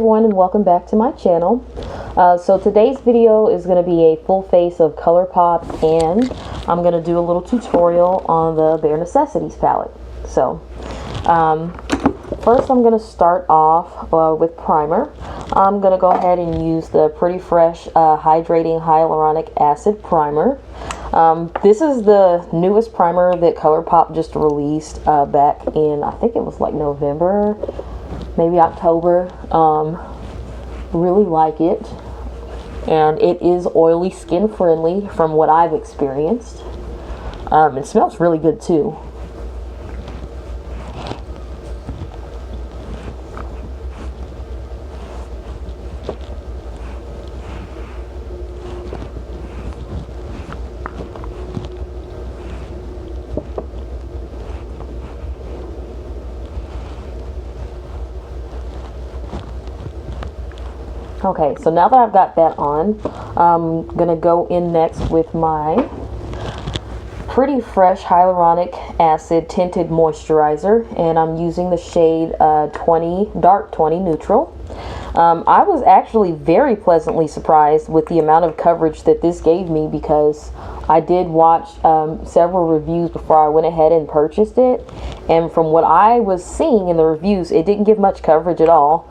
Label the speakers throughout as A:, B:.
A: everyone, and welcome back to my channel. So today's video is going to be a full face of Colourpop, and I'm going to do a little tutorial on the Bare Necessities palette. So first I'm going to start off with primer. I'm going to go ahead and use the Pretty Fresh Hydrating Hyaluronic Acid Primer. This is the newest primer that Colourpop just released back in, I think it was like November, maybe October. Really like it, and it is oily skin friendly from what I've experienced. It smells really good too. Okay, so now that I've got that on, I'm gonna go in next with my Pretty Fresh Hyaluronic Acid Tinted Moisturizer, and I'm using the shade 20 Dark 20 Neutral. I was actually very pleasantly surprised with the amount of coverage that this gave me, because I did watch several reviews before I went ahead and purchased it, and from what I was seeing in the reviews, it didn't give much coverage at all.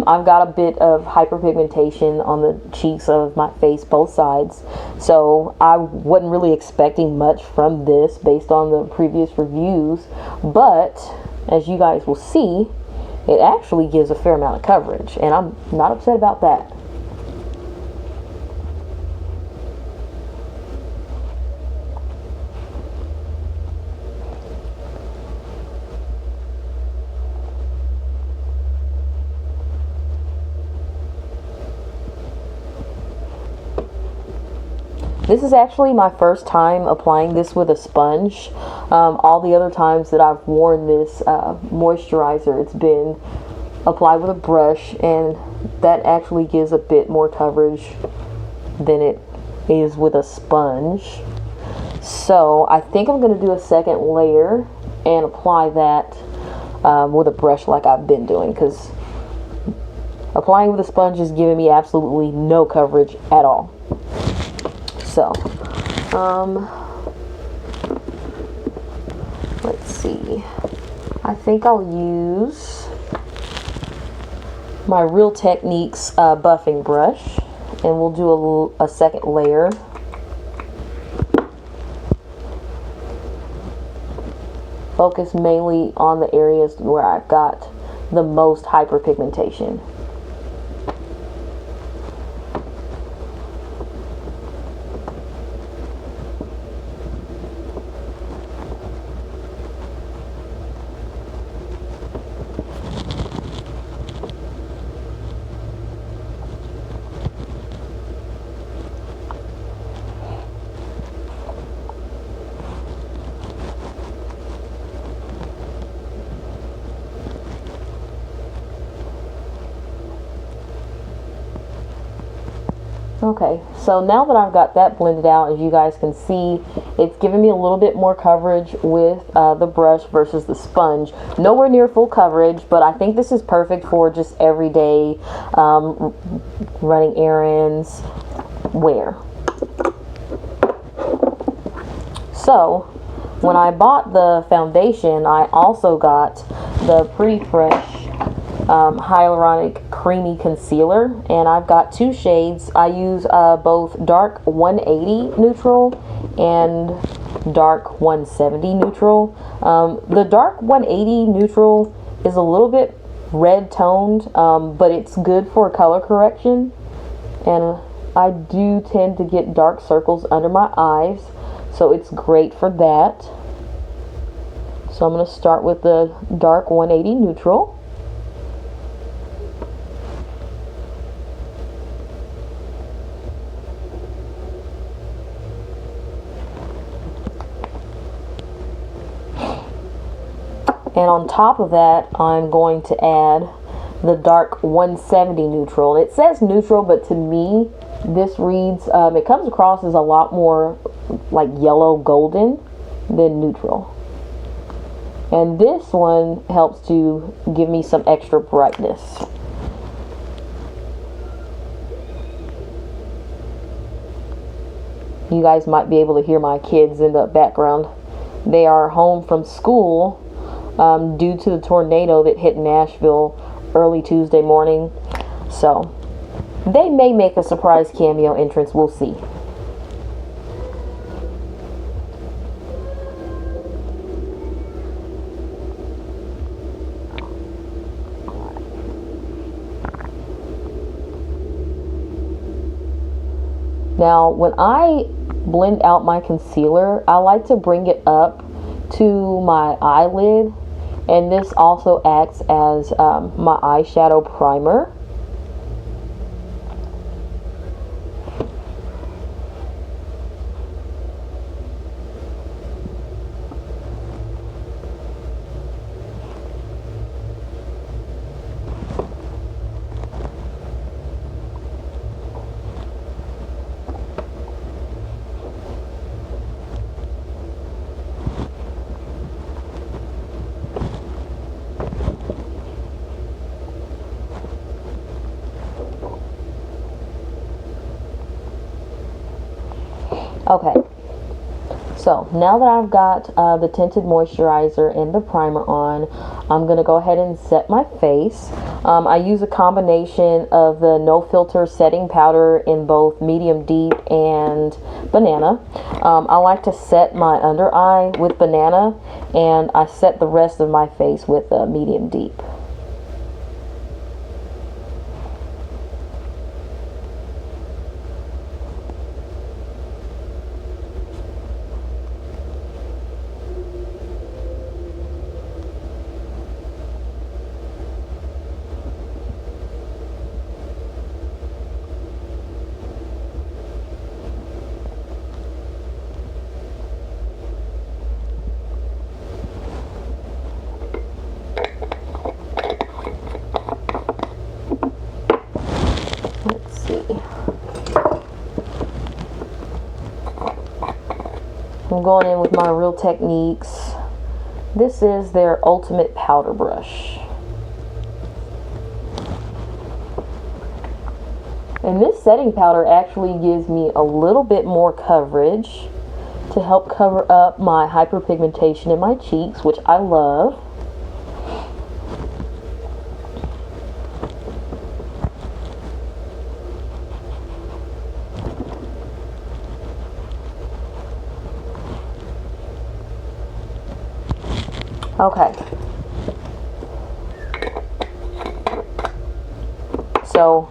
A: I've got a bit of hyperpigmentation on the cheeks of my face, both sides, so I wasn't really expecting much from this based on the previous reviews, but as you guys will see, it actually gives a fair amount of coverage, and I'm not upset about that. This is actually my first time applying this with a sponge. All the other times that I've worn this moisturizer, it's been applied with a brush, and that actually gives a bit more coverage than it is with a sponge. So I think I'm going to do a second layer and apply that with a brush like I've been doing, because applying with a sponge is giving me absolutely no coverage at all. So, let's see, I think I'll use my Real Techniques buffing brush, and we'll do a second layer. Focus mainly on the areas where I've got the most hyperpigmentation. Okay, so now that I've got that blended out, as you guys can see, it's giving me a little bit more coverage with the brush versus the sponge. Nowhere near full coverage, but I think this is perfect for just everyday running errands wear. So when I bought the foundation, I also got the Pretty Fresh Hyaluronic Creamy Concealer, and I've got two shades. I use both Dark 180 Neutral and Dark 170 Neutral. The Dark 180 Neutral is a little bit red toned, but it's good for color correction, and I do tend to get dark circles under my eyes, so it's great for that. So I'm going to start with the Dark 180 Neutral. And on top of that, I'm going to add the Dark 170 Neutral. It says neutral, but to me, this reads, it comes across as a lot more like yellow golden than neutral. And this one helps to give me some extra brightness. You guys might be able to hear my kids in the background. They are home from school due to the tornado that hit Nashville early Tuesday morning. So they may make a surprise cameo entrance. We'll see. Now, when I blend out my concealer, I like to bring it up to my eyelid, and this also acts as my eyeshadow primer. Okay, so now that I've got the tinted moisturizer and the primer on, I'm going to go ahead and set my face. I use a combination of the no filter setting powder in both medium deep and banana. I like to set my under eye with banana, and I set the rest of my face with medium deep. I'm going in with my Real Techniques. This is their Ultimate Powder Brush. And this setting powder actually gives me a little bit more coverage to help cover up my hyperpigmentation in my cheeks, which I love. Okay, so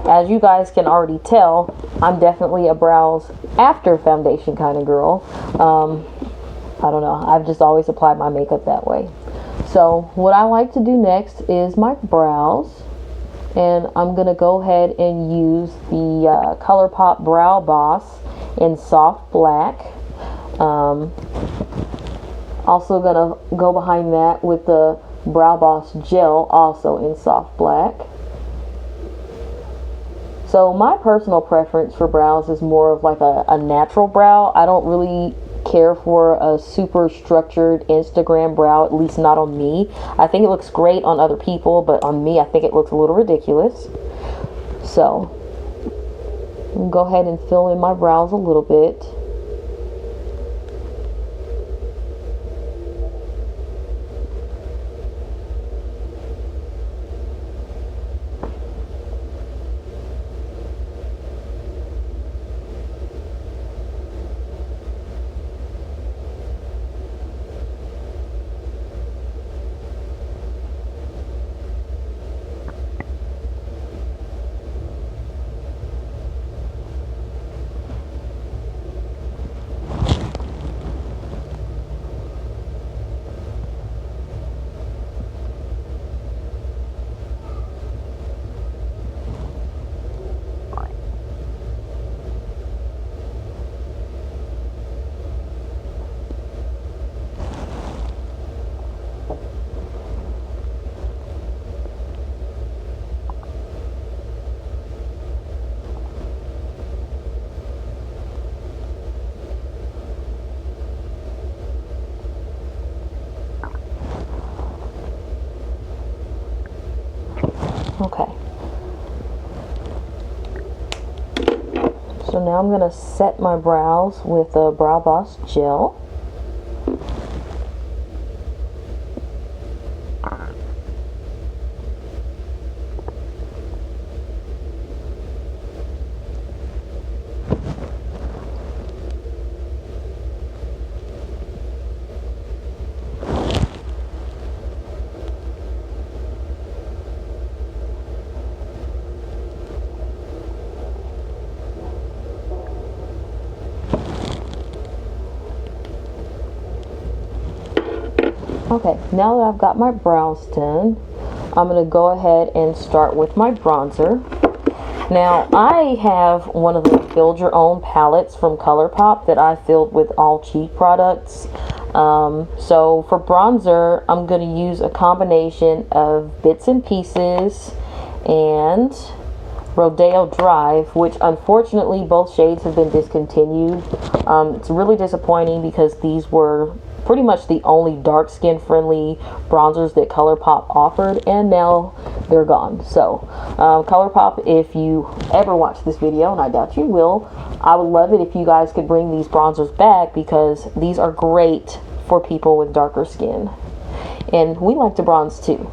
A: as you guys can already tell, I'm definitely a brows after foundation kind of girl. I don't know, I've just always applied my makeup that way. So what I like to do next is my brows, and I'm going to go ahead and use the Colourpop Brow Boss in Soft Black. Also gonna go behind that with the Brow Boss Gel, also in Soft Black. So my personal preference for brows is more of like a natural brow. I don't really care for a super structured Instagram brow, at least not on me. I think it looks great on other people, but on me I think it looks a little ridiculous. So I'm gonna go ahead and fill in my brows a little bit. Okay. So So now I'm going to set my brows with a Brow Boss gel. Okay, now that I've got my brows done, I'm going to go ahead and start with my bronzer. Now, I have one of the build your own palettes from Colourpop that I filled with all cheap products. So for bronzer, I'm going to use a combination of Bits and Pieces and Rodeo Drive, which unfortunately both shades have been discontinued. It's really disappointing because these were pretty much the only dark skin friendly bronzers that Colourpop offered, and now they're gone. So Colourpop, if you ever watch this video, and I doubt you will, I would love it if you guys could bring these bronzers back, because these are great for people with darker skin, and we like to bronze too.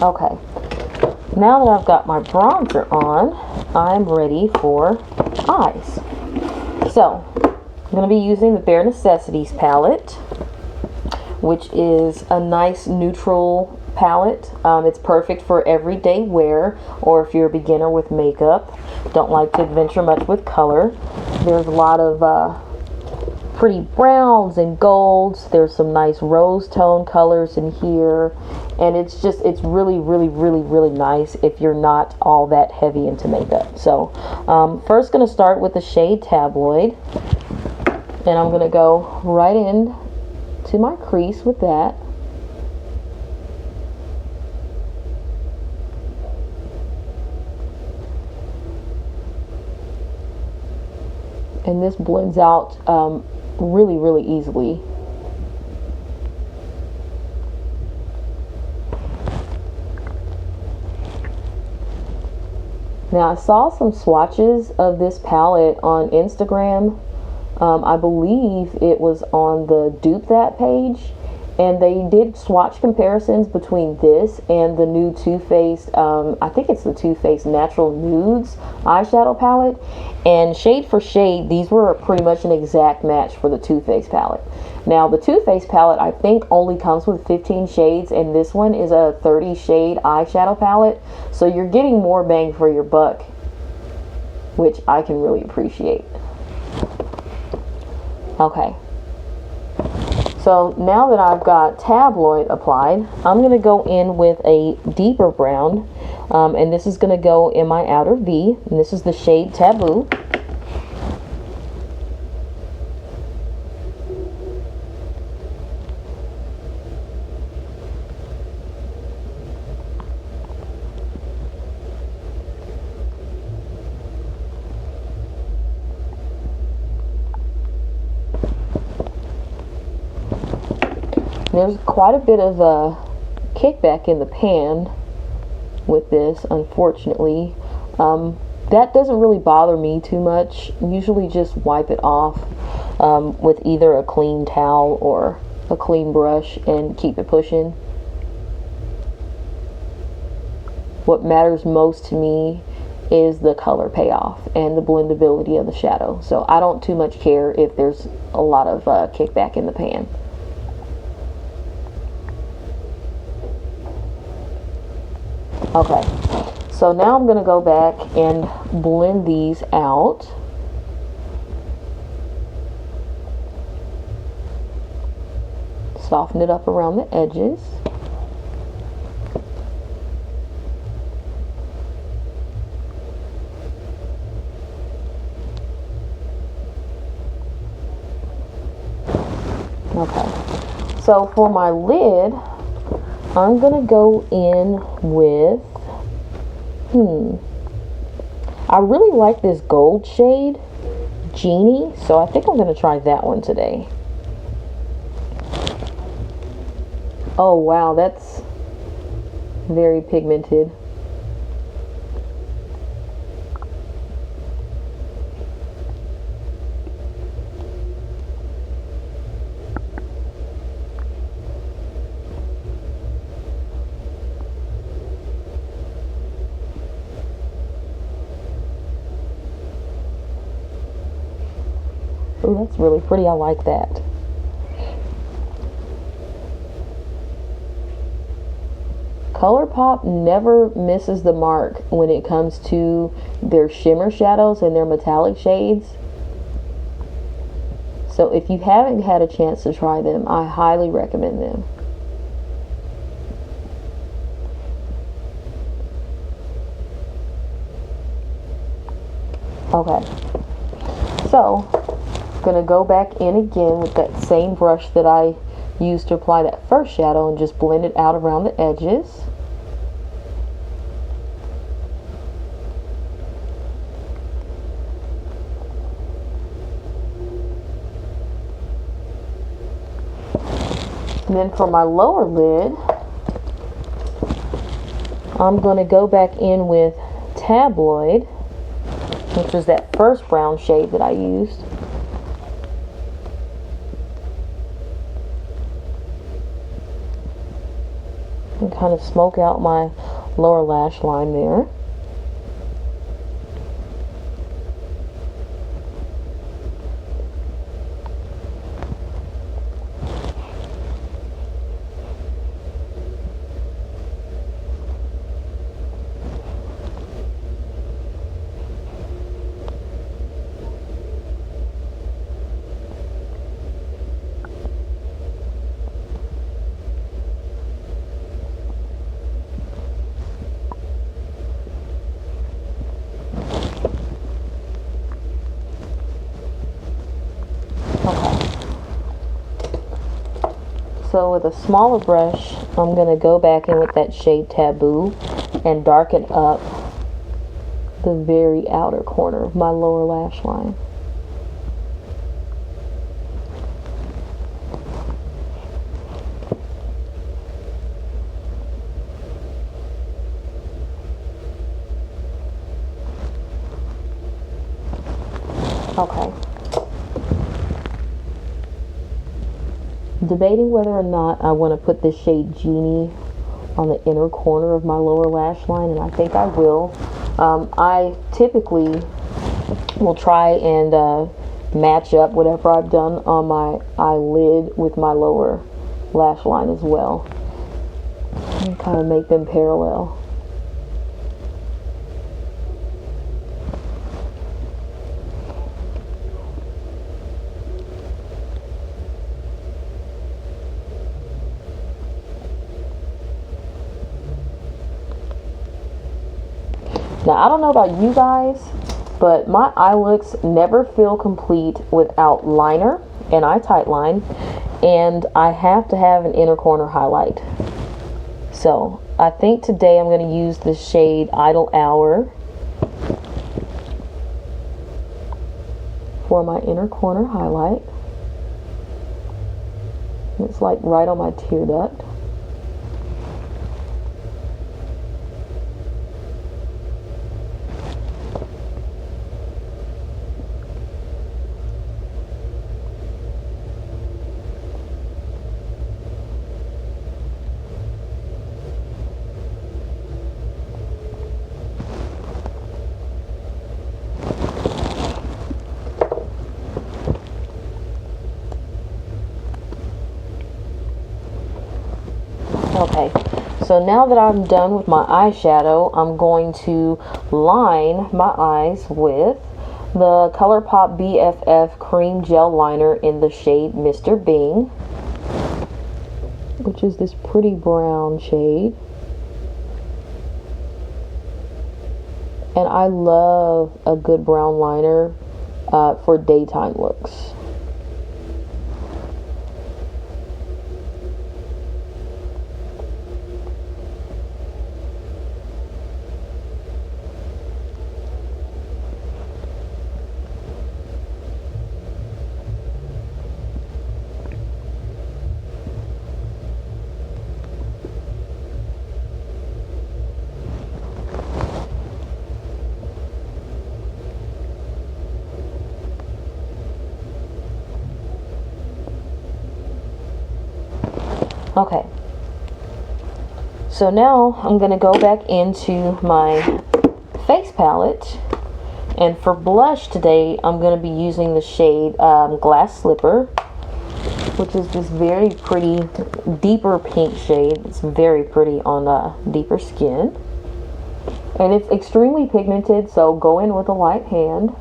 A: Okay, now that I've got my bronzer on, I'm ready for eyes. So, I'm going to be using the Bare Necessities palette, which is a nice neutral palette. It's perfect for everyday wear, or if you're a beginner with makeup, don't like to venture much with color. There's a lot of pretty browns and golds. There's some nice rose tone colors in here, and it's really really nice if you're not all that heavy into makeup. So first gonna start with the shade Tabloid, and I'm gonna go right in to my crease with that. And this blends out really easily. Now, I saw some swatches of this palette on Instagram. I believe it was on the Dupe That page, and they did swatch comparisons between this and the new Too Faced, I think it's the Too Faced Natural Nudes eyeshadow palette, and shade for shade, these were pretty much an exact match for the Too Faced palette. Now, the Too Faced palette, I think, only comes with 15 shades, and this one is a 30 shade eyeshadow palette, so you're getting more bang for your buck, which I can really appreciate. Okay. So now that I've got Tabloid applied, I'm going to go in with a deeper brown, and this is going to go in my outer V, and this is the shade Taboo. There's quite a bit of kickback in the pan with this, unfortunately. That doesn't really bother me too much. Usually just wipe it off with either a clean towel or a clean brush and keep it pushing. What matters most to me is the color payoff and the blendability of the shadow. So I don't too much care if there's a lot of kickback in the pan. Okay, so now I'm going to go back and blend these out. Soften it up around the edges. Okay, so for my lid, I'm gonna go in with, I really like this gold shade, Genie, so I think I'm going to try that one today. Oh wow, that's very pigmented. Oh, that's really pretty. I like that. Colourpop never misses the mark when it comes to their shimmer shadows and their metallic shades. So if you haven't had a chance to try them, I highly recommend them. Okay, so gonna go back in again with that same brush that I used to apply that first shadow and just blend it out around the edges. And then for my lower lid, I'm going to go back in with Tabloid, which was that first brown shade that I used. And kind of smoke out my lower lash line there. So with a smaller brush, I'm going to go back in with that shade Taboo and darken up the very outer corner of my lower lash line. Okay. Debating whether or not I want to put this shade Genie on the inner corner of my lower lash line, and I think I will. I typically will try and match up whatever I've done on my eyelid with my lower lash line as well, and kind of make them parallel. Now, I don't know about you guys, but my eye looks never feel complete without liner and eye tight line, and I have to have an inner corner highlight. So I think today I'm going to use the shade Idle Hour for my inner corner highlight. It's like right on my tear duct. Okay, so now that I'm done with my eyeshadow, I'm going to line my eyes with the Colourpop BFF Cream Gel Liner in the shade Mr. Bing, which is this pretty brown shade. And I love a good brown liner for daytime looks. Okay, so now I'm going to go back into my face palette, and for blush today I'm going to be using the shade Glass Slipper, which is this very pretty deeper pink shade. It's very pretty on deeper skin, and it's extremely pigmented, so go in with a light hand.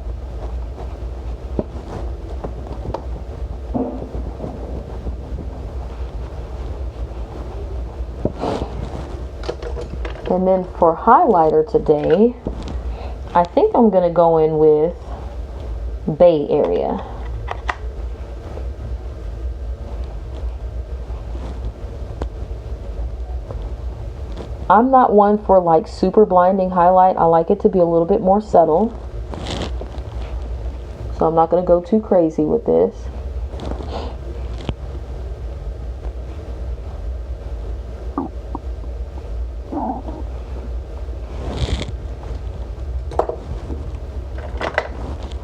A: And then for highlighter today, I think I'm going to go in with Bae Area. I'm not one for like super blinding highlight. I like it to be a little bit more subtle. So I'm not going to go too crazy with this.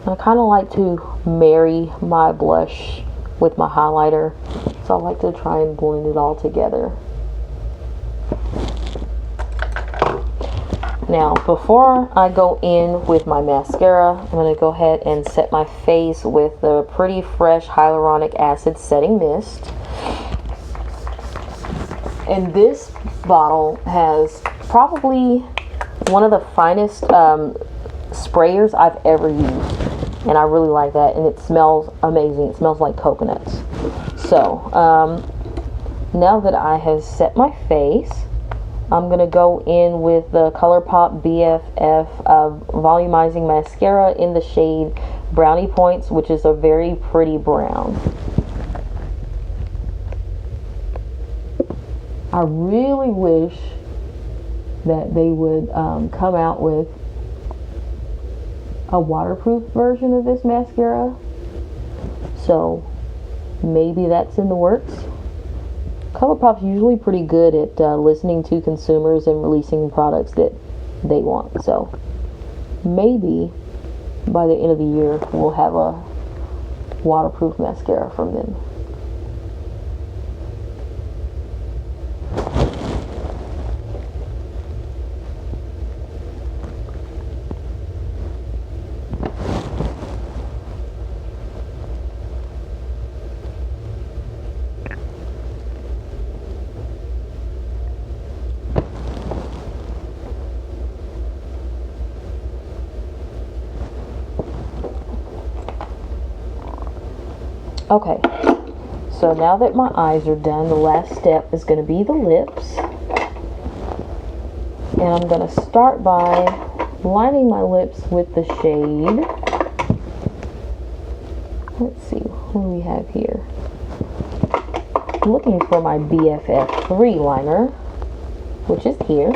A: I kind of like to marry my blush with my highlighter, so I like to try and blend it all together. Now, before I go in with my mascara, I'm going to go ahead and set my face with the Pretty Fresh Hyaluronic Acid Setting Mist. And this bottle has probably one of the finest sprayers I've ever used. And I really like that, and it smells amazing. It smells like coconuts. So now that I have set my face, I'm going to go in with the Colourpop BFF volumizing mascara in the shade Brownie Points, which is a very pretty brown. I really wish that they would come out with a waterproof version of this mascara, so maybe that's in the works. Colourpop's usually pretty good at listening to consumers and releasing products that they want, so maybe by the end of the year we'll have a waterproof mascara from them. Okay, so now that my eyes are done, the last step is going to be the lips. And I'm going to start by lining my lips with the shade. Let's see, what do we have here? I'm looking for my BFF3 liner, which is here.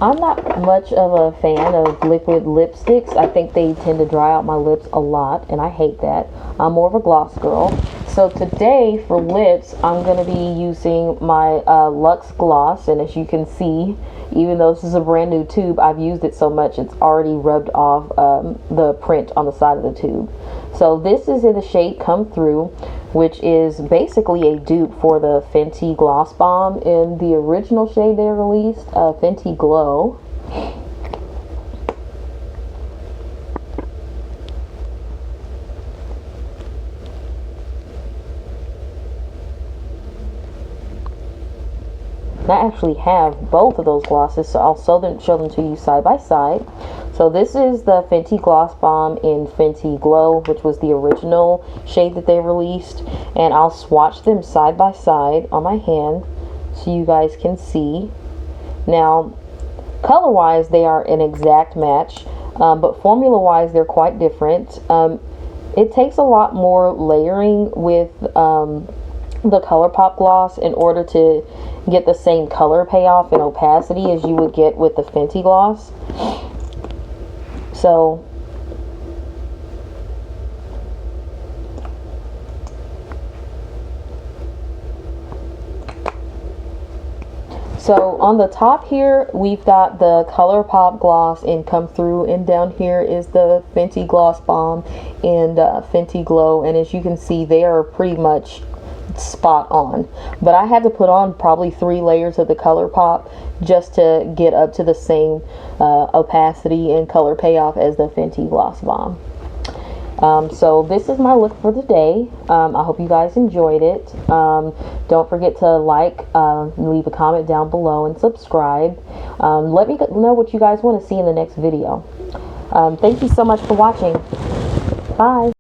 A: I'm not much of a fan of liquid lipsticks. I think they tend to dry out my lips a lot, and I hate that. I'm more of a gloss girl. So today for lips, I'm going to be using my Luxe Gloss, and as you can see, even though this is a brand new tube, I've used it so much it's already rubbed off the print on the side of the tube. So this is in the shade Come Through, which is basically a dupe for the Fenty Gloss Bomb in the original shade they released, Fenty Glow. I actually have both of those glosses, so I'll show them to you side by side. So So this is the Fenty Gloss Bomb in Fenty Glow, which was the original shade that they released. And I'll swatch them side by side on my hand so you guys can see. Now, color-wise, they are an exact match, but formula-wise, they're quite different. It takes a lot more layering with the Colourpop gloss in order to get the same color payoff and opacity as you would get with the Fenty gloss. So on the top here, we've got the Colourpop gloss in Come Through, and down here is the Fenty Gloss Bomb and Fenty Glow. And as you can see, they are pretty much spot on, but I had to put on probably 3 layers of the Colourpop just to get up to the same opacity and color payoff as the Fenty Gloss Bomb. So this is my look for the day. I hope you guys enjoyed it. Don't forget to like, leave a comment down below, and subscribe. Let me know what you guys want to see in the next video. Thank you so much for watching. Bye.